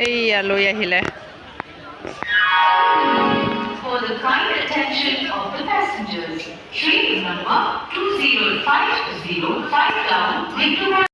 এইয়া লৈ আহিলে For the kind attention of the passengers, train number 20505 down Victoria.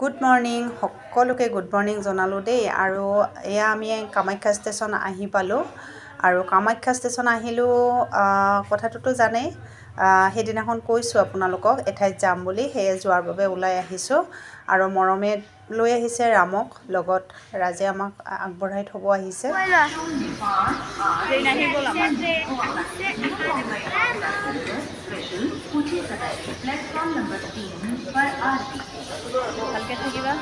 Good morning সকলোকে good morning জনালোঁ দেই আৰু এয়া আমি কামাখ্যা ষ্টেচন আহি পালোঁ আৰু কামাখ্যা ষ্টেচন আহিলোঁ কথাটোতো জানেই সেইদিনাখন কৈছোঁ আপোনালোকক এঠাইত যাম বুলি সেয়ে যোৱাৰ বাবে ওলাই আহিছোঁ আৰু মৰমে লৈ আহিছে ৰামক লগত ৰাজে আমাক আগবঢ়াই থ'ব আহিছে ভালকৈ থাকিবা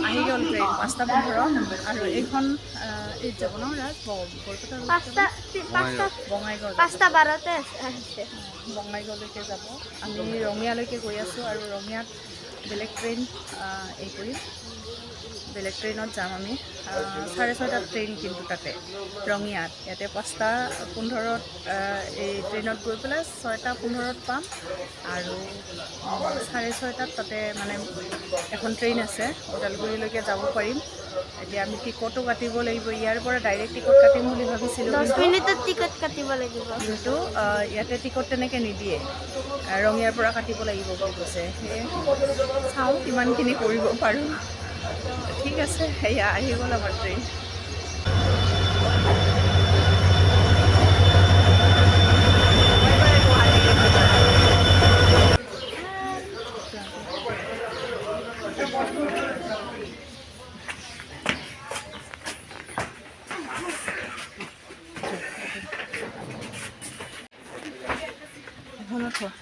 আহি গ'ল ট্ৰেইন 5:15 আৰু এইখন এই যাব ন ৰাজ বঙাইগাঁও 5:12 আহিছে বঙাইগাঁৱলৈকে যাব আমি ৰঙিয়ালৈকে গৈ আছোঁ আৰু ৰঙিয়াত বেলেগ ট্ৰেইন এই কৰিম বেলেগ ট্ৰেইনত যাম আমি 6:30 ট্ৰেইন কিন্তু তাতে ৰঙিয়াত ইয়াতে 5:15 এই ট্ৰেইনত গৈ পেলাই 6:15 পাম আৰু 6:30 তাতে মানে এখন ট্ৰেইন আছে ওদালগুৰিলৈকে যাব পাৰিম এতিয়া আমি টিকটো কাটিব লাগিব ইয়াৰ পৰা ডাইৰেক্ট টিকট কাটিম বুলি ভাবিছিলোঁ 10 মিনিটত টিকট কাটিব লাগিব কিন্তু ইয়াতে টিকট তেনেকৈ নিদিয়ে ৰঙিয়াৰ পৰা কাটিব লাগিব বুলি কৈছে সেয়ে চাওঁ কিমানখিনি কৰিব পাৰোঁ ঠিক আছে সেয়া আহি গ'ল আমাৰ ট্ৰেইন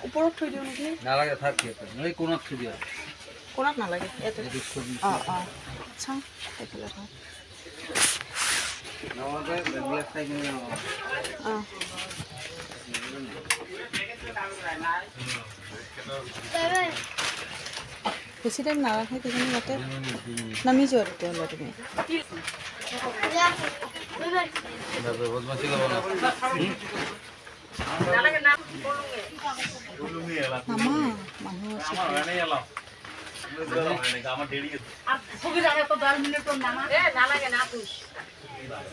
ওপৰত থৈ দিওঁ নেকি নালাগে থাক মই কোণত থৈ দিয়া কোণত নালাগে ইয়াতে অঁ অঁ চাওঁ এইফালে থওঁ অঁ বেছি টাইম নাৰাখে কিজানি ইয়াতে নামি যোৱা তেতিয়াহ'লে তুমি বদমাছি ল'ব না মামা মানুহ আছে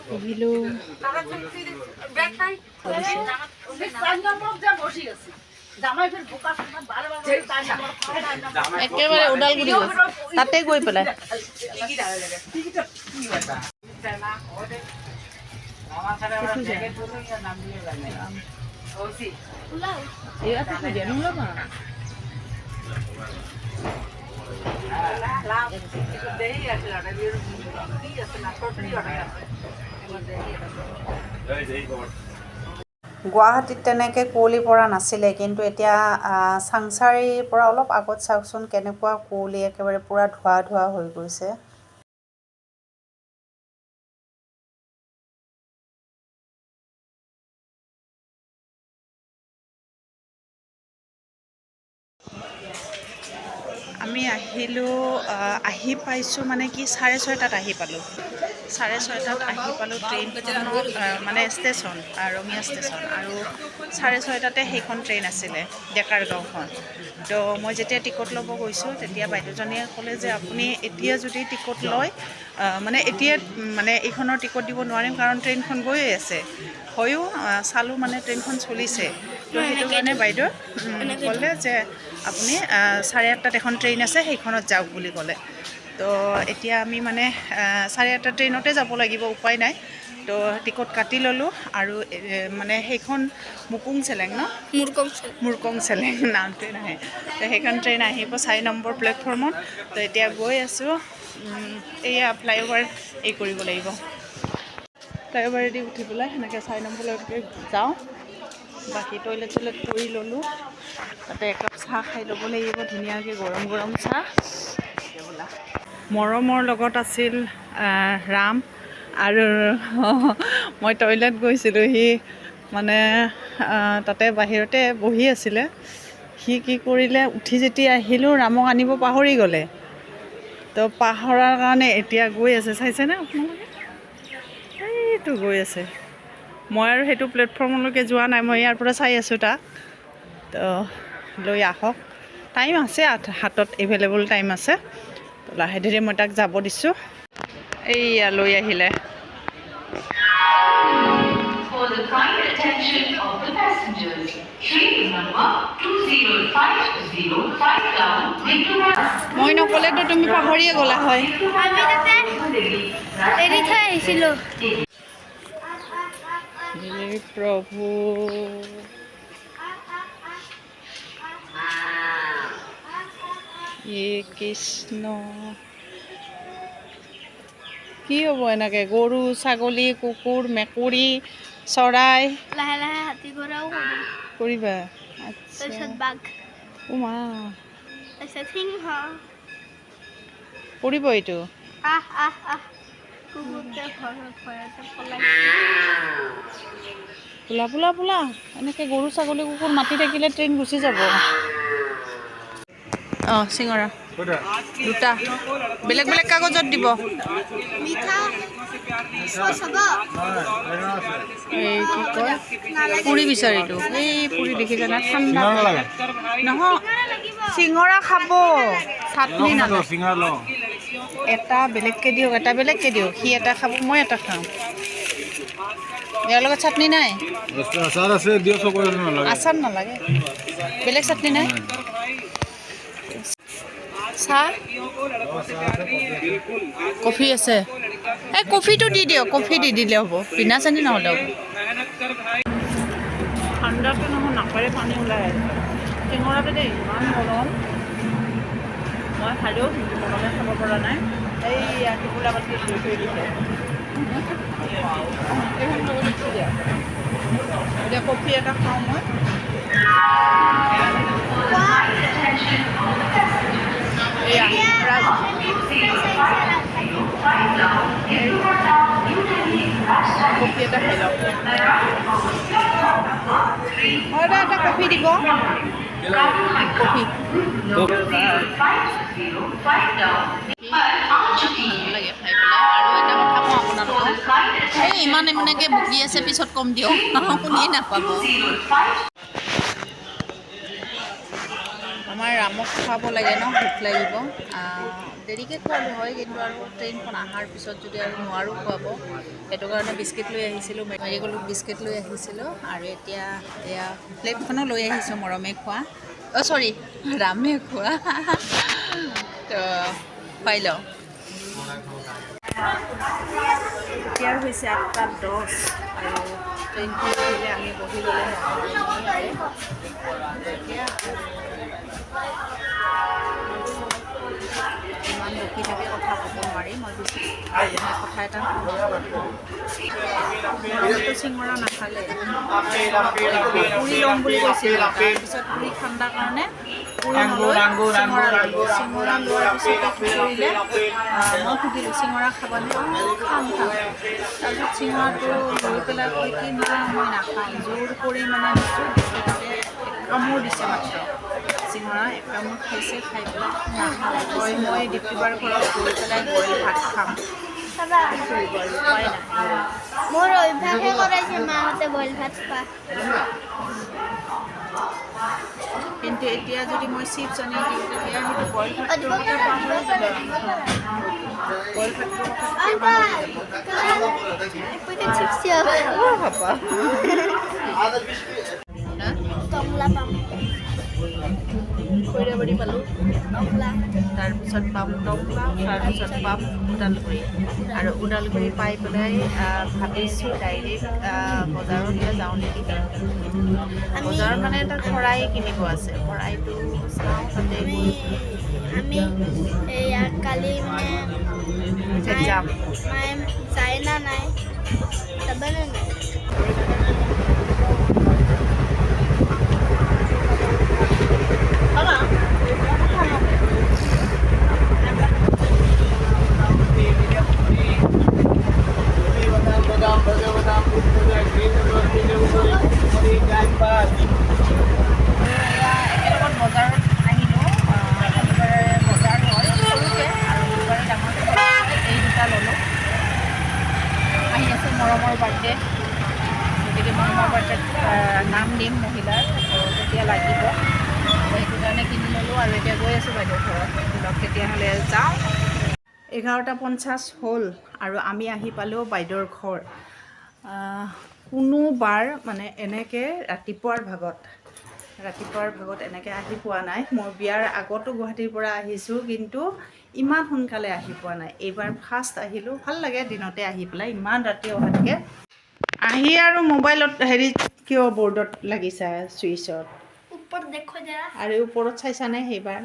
পঢ়িলোঁ একেবাৰে ওদালগুৰি তাতে গৈ পেলাই গুৱাহাটীত তেনেকৈ কুঁৱলী পৰা নাছিলে কিন্তু এতিয়া চাংচাৰিৰ পৰা অলপ আগত চাওকচোন কেনেকুৱা কুঁৱলী একেবাৰে পূৰা ধোৱা ধোৱা হৈ গৈছে আমি আহিলোঁ আহি পাইছোঁ মানে কি 6:30 আহি পালোঁ 6:30 আহি পালোঁ ট্ৰেইনখনত মানে ষ্টেচন ৰঙিয়া ষ্টেচন আৰু 6:30 সেইখন ট্ৰেইন আছিলে ডেকাৰ গাঁওখন তো মই যেতিয়া টিকট ল'ব গৈছোঁ তেতিয়া বাইদেউজনীয়ে ক'লে যে আপুনি এতিয়া যদি টিকট লয় মানে এতিয়া মানে এইখনৰ টিকট দিব নোৱাৰিম কাৰণ ট্ৰেইনখন গৈয়ে আছে হয়ো চালোঁ মানে ট্ৰেইনখন চলিছে তো সেইটো কাৰণে বাইদেউ ক'লে যে আপুনি 8:30 এখন ট্ৰেইন আছে সেইখনত যাওক বুলি ক'লে তো এতিয়া আমি মানে 8:30 ট্ৰেইনতে যাব লাগিব উপায় নাই তো টিকট কাটি ল'লোঁ আৰু মানে সেইখন মুকুং চেলেং ন মুৰকং চেলেং নামটোৱে নাহে তো সেইখন ট্ৰেইন আহিব 4 নম্বৰ প্লেটফৰ্মত তো এতিয়া গৈ আছোঁ এয়া ফ্লাইঅভাৰ এই কৰিব লাগিব ফ্লাইঅভাৰেদি উঠি পেলাই সেনেকৈ 4 নম্বৰলৈকে যাওঁ বাকী টয়লেট চয়লেট কৰি ল'লোঁ তাতে একাপ চাহ খাই ল'ব লাগিব ধুনীয়াকৈ গৰম গৰম চাহ মৰমৰ লগত আছিল ৰাম আৰু মই টয়লেট গৈছিলোঁ সি মানে তাতে বাহিৰতে বহি আছিলে সি কি কৰিলে, উঠি যেতিয়া আহিলোঁ ৰামক আনিব পাহৰি গ'লে। তো পাহৰাৰ কাৰণে এতিয়া গৈ আছে, চাইছেনে আপোনালোকে? এইটো গৈ আছে। মই আৰু সেইটো প্লেটফৰ্মলৈকে যোৱা নাই, মই ইয়াৰ পৰা চাই আছোঁ তাক। তো লৈ আহক, টাইম আছে হাতত, এভেইলেবল টাইম আছে। তো লাহে ধীৰে মই তাক যাব দিছোঁ। এইয়া লৈ আহিলে। For the kind attention of the passengers, train number 20505 down Victoria. মই নক'লেতো তুমি পাহৰিয়ে গ'লা হয়। আমি তাতে এৰি থৈ আহিছিলোঁ। হে প্ৰভু, হে কৃষ্ণ, কি হ'ব এনেকৈ? গৰু, ছাগলী, কুকুৰ, মেকুৰী, চৰাই লাহে লাহে হাতী ঘোঁৰাও কৰিবা? তাৰপিছত বাঘ, উমা, তাৰপিছত সিংহ। পৰিব এইটো। আহ আহ আহ, কুকুৰটোৱে ভয়তে পলাই। পোলা পোলা পোলা, এনেকৈ গৰু, ছাগলী, কুকুৰ মাতি থাকিলে ট্ৰেইন গুচি যাব। অঁ, চিঙৰা দুটা, বেলেগ বেলেগ কাগজত দিব। মিঠা চচ হ'ব? এই কি কয়, পুৰি বিচাৰিলোঁ। এই পুৰি দেখিছেনে? ঠাণ্ডা নহয়, চিঙৰা খাব, চাটনি নালাগে। এটা বেলেগকৈ দিয়ক, এটা বেলেগকৈ দিয়ক। সি এটা খাব, মই এটা খাওঁ। ইয়াৰ লগত চাটনি নাই? আচাৰ আছে, দিয়ক চবৰে নালাগে। আচাৰ নালাগে, বেলেগ চাটনি নাই? চাহ, কফি আছে? এই কফিটো দি দিয়ক, কফি দি দিলে হ'ব, বিনা চেনি নহ'লে হ'ব। ঠাণ্ডাটো নহয়, নাকেৰে পানী ওলাই আছে। চিঙৰাটো দেই ইমান গৰম, মই খালেও গৰমে খাব পৰা নাই। এই টোপোলা পাতি থৈ দিছে। এতিয়া কফি এটা খাওঁ মই। এয়া ৰাজ, কফি এটা খাই লওক। এটা কফি দিব, কফি। লাগে খাই পেলাই। আৰু এটা কথা কওঁ আপোনালোকক, এই ইমান এনেকৈ বকি আছে, পিছত কম দিয়ক, শুনিয়ে নাপাব। আমাৰ ৰামক খুৱাব লাগে ন, ভোক লাগিব। দেৰিকৈ খোৱালোঁ হয়, কিন্তু আৰু ট্ৰেইনখন অহাৰ পিছত যদি আৰু নোৱাৰোঁ খুৱাব, সেইটো কাৰণে বিস্কিট লৈ আহিছিলোঁ, মেৰিগোল্ড বিস্কিট লৈ আহিছিলোঁ। আৰু এতিয়া এয়া প্লেটখনো লৈ আহিছোঁ, মৰমে খোৱা, অ' চৰি ৰামে খোৱা। তো পাই লওঁ। এতিয়া হৈছে 8:10 আৰু ট্ৰেইনখন আহিলে আমি বহি গ'লে ইমান বকি থাকে, কথা ক'ব নোৱাৰি। মই কথা এটা চিঙৰা নাখালে, পুৰি ল'ম বুলি কৈছিল। তাৰপিছত পুৰি ঠাণ্ডাৰ কাৰণে পুৰি নলৈ চিঙৰা ল'লোঁ। চিঙৰা লোৱাৰ পিছতে কি কৰিলে, মই সুধিলোঁ চিঙৰা খাবানে? খাম খাম। তাৰপিছত চিঙৰাটো লৈ পেলাই কৈ কি না মই নাখাওঁ, জোৰ কৰি মানে দিছোঁ, কামোৰ দিছে মাত্ৰ। চিঙৰা এক কামোৰ খাইছে, খাই পেলাই নাখাওঁ, তই মই দীপ্তিবাৰ ঘৰত গৈ পেলাই বইল ভাত খাম। উপায় নাই। মোৰ অভ্যাসে কৰাইছে মাহঁতে বইল ভাত খোৱা। কিন্তু এতিয়া যদি মই চিপছ আনি দিওঁ, তেতিয়া সেইটো বইল ভাতটোৰ কথা পাহৰি যাব। বইল ভাতটোৰ কথা পাহৰি যাব। ভাবা টংলা পাম, খৈৰাবাৰী পালোঁ, টংলা, তাৰপিছত পাম টংলা, তাৰপিছত পাম ওদালগুৰি। আৰু ওদালগুৰি পাই পেলাই ভাবিছোঁ ডাইৰেক্ট বজাৰলৈ যাওঁ নেকি। বজাৰত মানে এটা শৰাই কিনিব আছে, শৰাইটো চাওঁ তাতে গৈ আমি ইয়াত কালি মানে যাম। মায়ে যায় না নাই যাবনে নাই? একেলগত এতিয়া গৈ আছোঁ বাইদেউৰ ঘৰত লগ তেতিয়াহ'লে যাওঁ 11:50 হ'ল আৰু আমি আহি পালোঁ বাইদেউৰ ঘৰ কোনোবাৰ মানে এনেকৈ ৰাতিপুৱাৰ ভাগত এনেকৈ আহি পোৱা নাই মই বিয়াৰ আগতো গুৱাহাটীৰ পৰা আহিছোঁ কিন্তু ইমান সোনকালে আহি পোৱা নাই এইবাৰ ফাৰ্ষ্ট আহিলোঁ ভাল লাগে দিনতে আহি পেলাই ইমান ৰাতি অহাতকৈ আহি আৰু মোবাইলত হেৰি কিয় বৰ্ডত লাগিছা চুইচত ওপৰত দেখো যা আৰু ওপৰত চাইছানে সেইবাৰ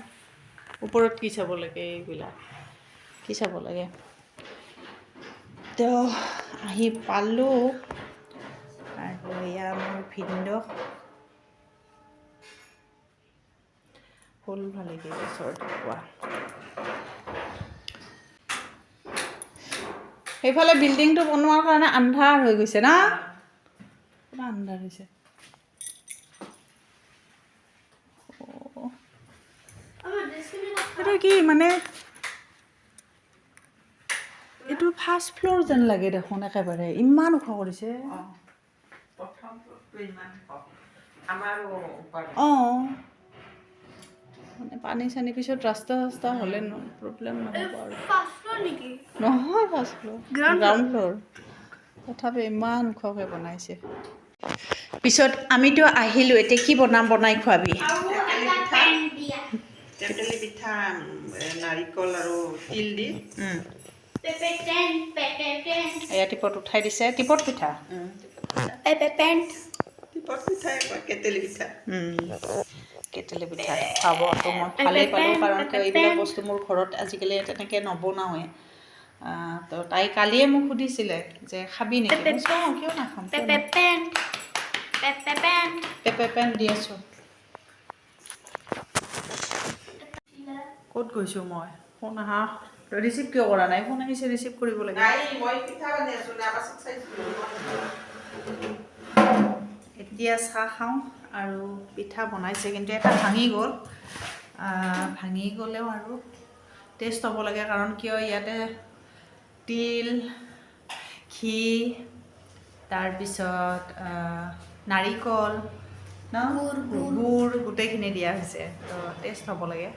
ওপৰত কি চাব লাগে এইবিলাক কি চাব লাগে তো আহি পালোঁ আৰু এয়া মোৰ ভিনদেউ ফুল ভালে ওচৰত পোৱা সেইফালে বিল্ডিংটো বনোৱাৰ কাৰণে আন্ধাৰ হৈ গৈছে না পুৰা আন্ধাৰ হৈছে আমাৰ দেশখিনি এইটো কি মানে এইটো ফাৰ্ষ্ট ফ্ল'ৰ যেন লাগে দেখোন একেবাৰে ইমান ওখ কৰিছে অঁ মানে পানী চানী পিছত ৰাস্তা হ'লে প্ৰব্লেম নহ'ব আৰু পাঁচশ নেকি নহয় ফাৰ্ষ্ট ফ্ল'ৰ গ্ৰাউণ্ড ফ্ল'ৰ তথাপি ইমান ওখকৈ বনাইছে পিছত আমিতো আহিলোঁ এতিয়া কি বনাই খোৱাবি আৰু এটা পেন দিয়া টেকেলি পিঠা নাৰিকল আৰু তিল দি পেপে পেন এয়া টিপত উঠাই দিছে টিপত পিঠা পেপে পেন টিপত পিঠা কেটেলি পিঠা কেটেলি পিঠা খাবতো মই ভালেই পালোঁ কাৰণ কিয় এইবিলাক বস্তু মোৰ ঘৰত আজিকালি তেনেকৈ নবনাওঁৱে তো তাই কালিয়ে মোক সুধিছিলে যে খাবি নেকি মই কৈছোঁ, "অঁ, কিয় নাখাম পেপে পেন পেপে পেন দি আছোঁ ক'ত গৈছোঁ মই ফোন আহা ৰিচিভ কিয় কৰা নাই ফোন আহিছে ৰিচিভ কৰিব লাগে এতিয়া চাহ খাওঁ আৰু পিঠা বনাইছে কিন্তু এটা ভাঙি গ'লেও আৰু টেষ্ট হ'ব লাগে কাৰণ কিয় ইয়াতে তিল ঘি তাৰপিছত নাৰিকল ন গুড় গোটেইখিনি দিয়া হৈছে তো টেষ্ট হ'ব লাগে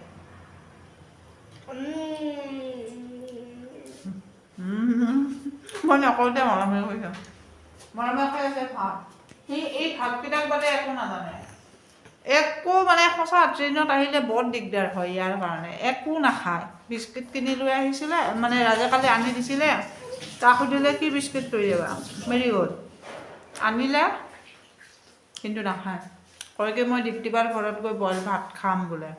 মই নকওঁতে মৰমে কৈছোঁ মৰমে কৈ আছে ভাত সি এই ভাতকেইটাক বাদে একো নাজানে একো মানে সঁচা ট্ৰেইনত আহিলে বৰ দিগদাৰ হয় ইয়াৰ কাৰণে একো নাখায় বিস্কুট কিনি লৈ আহিছিলে মানে ৰাজে কালি আনি দিছিলে তাক সুধিলে কি বিস্কুট লৈ যাবা মেৰিগ'ল্ড আনিলে কিন্তু নাখায় কয় কি মই দীপ্তিবাৰ ঘৰত গৈ বইল ভাত খাম বোলে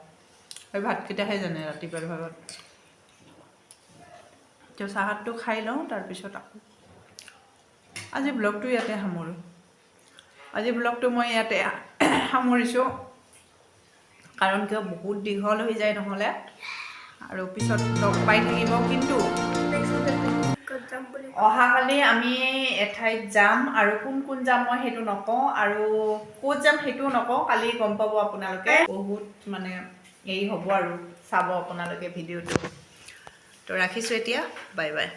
সেই ভাতকেইটাহে জানে ৰাতিপুৱাৰ ভাগত তো চাহটো খাই লওঁ তাৰপিছত আকৌ আজি ব্লগটো ইয়াতে সামৰোঁ আজি ব্লগটো মই ইয়াতে সামৰিছোঁ কাৰণ কিয় বহুত দীঘল হৈ যায় নহ'লে আৰু পিছত লগ পাই থাকিব কিন্তু অহাকালি আমি এঠাইত যাম আৰু কোন যাম মই সেইটো নকওঁ আৰু ক'ত যাম সেইটোও নকওঁ কালি গম পাব আপোনালোকে বহুত মানে এই হ'ব আৰু চাব আপোনালোকে ভিডিঅ'টো তো ৰাখিছোঁ এতিয়া বাই বাই